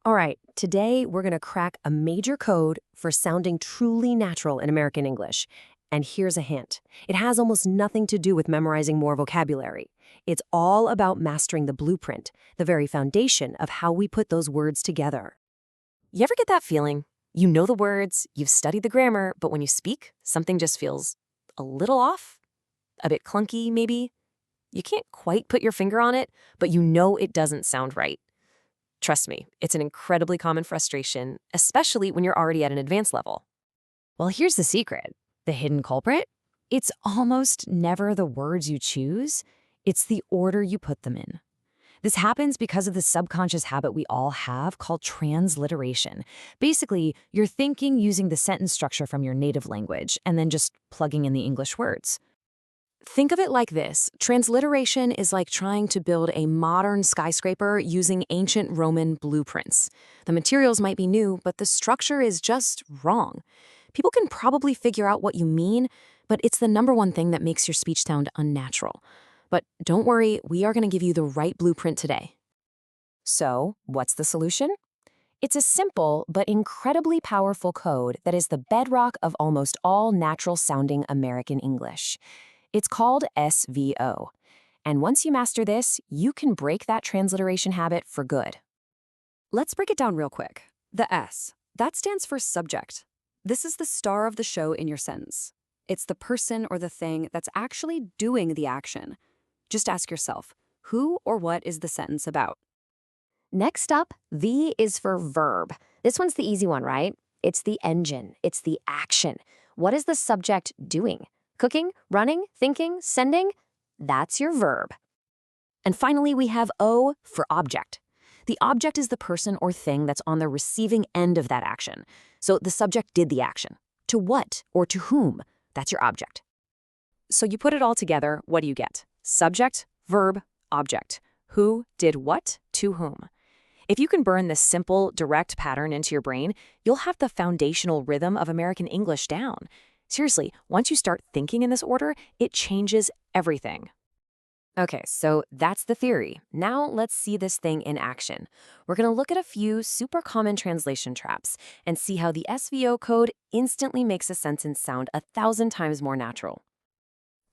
All right, today we're going to crack a major code for sounding truly natural in American English. And here's a hint. It has almost nothing to do with memorizing more vocabulary. It's all about mastering the blueprint, the very foundation of how we put those words together. You ever get that feeling? You know the words, you've studied the grammar, but when you speak, something just feels a little off? A bit clunky, maybe? You can't quite put your finger on it, but you know it doesn't sound right. Trust me, it's an incredibly common frustration, especially when you're already at an advanced level. Well, here's the secret. The hidden culprit? It's almost never the words you choose. It's the order you put them in. This happens because of the subconscious habit we all have called transliteration. Basically, you're thinking using the sentence structure from your native language and then just plugging in the English words. Think of it like this. Transliteration is like trying to build a modern skyscraper using ancient Roman blueprints. The materials might be new, but the structure is just wrong. People can probably figure out what you mean, but it's the number one thing that makes your speech sound unnatural. But don't worry, we are going to give you the right blueprint today. So, what's the solution? It's a simple but incredibly powerful code that is the bedrock of almost all natural-sounding American English. It's called SVO. And once you master this, you can break that transliteration habit for good. Let's break it down real quick. The S, that stands for subject. This is the star of the show in your sentence. It's the person or the thing that's actually doing the action. Just ask yourself, who or what is the sentence about? Next up, V is for verb. This one's the easy one, right? It's the engine. It's the action. What is the subject doing? Cooking, running, thinking, sending? That's your verb. And finally, we have O for object. The object is the person or thing that's on the receiving end of that action. So the subject did the action. To what or to whom? That's your object. So you put it all together, what do you get? Subject, verb, object. Who did what to whom? If you can burn this simple, direct pattern into your brain, you'll have the foundational rhythm of American English down. Seriously, once you start thinking in this order, it changes everything. Okay, so that's the theory. Now let's see this thing in action. We're going to look at a few super common translation traps and see how the SVO code instantly makes a sentence sound 1,000 times more natural.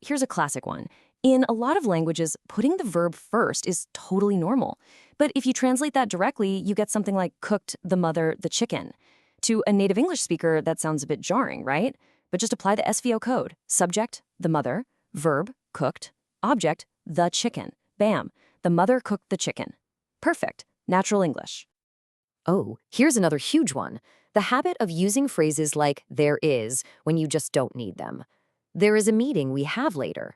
Here's a classic one. In a lot of languages, putting the verb first is totally normal. But if you translate that directly, you get something like cooked the mother the chicken. To a native English speaker, that sounds a bit jarring, right? But just apply the SVO code. Subject, the mother. Verb, cooked. Object, the chicken. Bam, the mother cooked the chicken. Perfect. Natural English. Oh, here's another huge one. The habit of using phrases like there is when you just don't need them. There is a meeting we have later.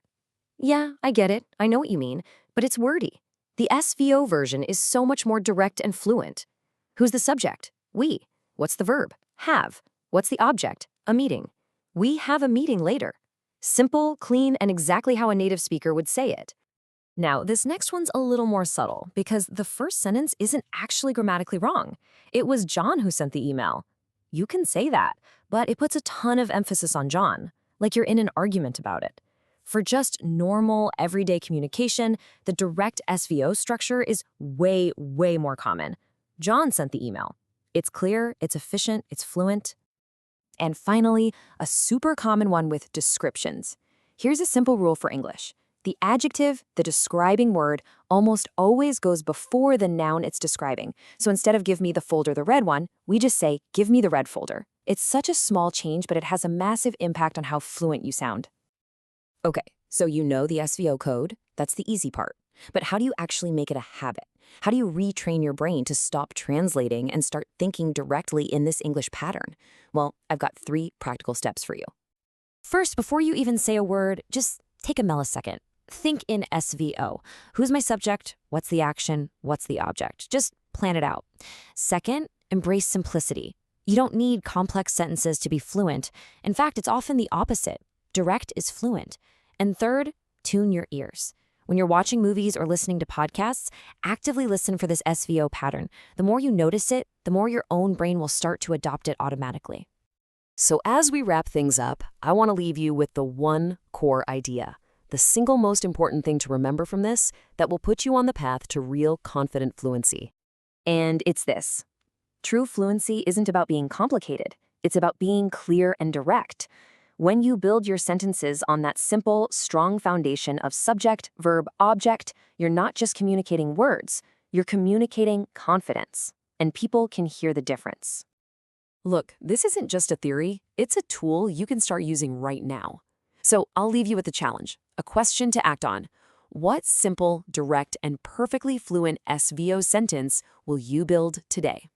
Yeah, I get it. I know what you mean. But it's wordy. The SVO version is so much more direct and fluent. Who's the subject? We. What's the verb? Have. What's the object? A meeting. We have a meeting later. Simple, clean, and exactly how a native speaker would say it. Now, this next one's a little more subtle because the first sentence isn't actually grammatically wrong. It was John who sent the email. You can say that, but it puts a ton of emphasis on John, like you're in an argument about it. For just normal, everyday communication, the direct SVO structure is way, way more common. John sent the email. It's clear, it's efficient, it's fluent. And finally, a super common one with descriptions. Here's a simple rule for English. The adjective, the describing word, almost always goes before the noun it's describing. So instead of give me the folder, the red one, we just say, give me the red folder. It's such a small change, but it has a massive impact on how fluent you sound. Okay, so you know the SVO code. That's the easy part. But how do you actually make it a habit? How do you retrain your brain to stop translating and start thinking directly in this English pattern? Well, I've got 3 practical steps for you. First, before you even say a word, just take a millisecond. Think in SVO. Who's my subject? What's the action? What's the object? Just plan it out. Second, embrace simplicity. You don't need complex sentences to be fluent. In fact, it's often the opposite. Direct is fluent. And third, tune your ears. When you're watching movies or listening to podcasts, actively listen for this SVO pattern. The more you notice it, the more your own brain will start to adopt it automatically. So as we wrap things up, I want to leave you with the one core idea. The single most important thing to remember from this that will put you on the path to real confident fluency. And it's this. True fluency isn't about being complicated. It's about being clear and direct. When you build your sentences on that simple, strong foundation of subject, verb, object, you're not just communicating words, you're communicating confidence. And people can hear the difference. Look, this isn't just a theory, it's a tool you can start using right now. So I'll leave you with a challenge, a question to act on. What simple, direct, and perfectly fluent SVO sentence will you build today?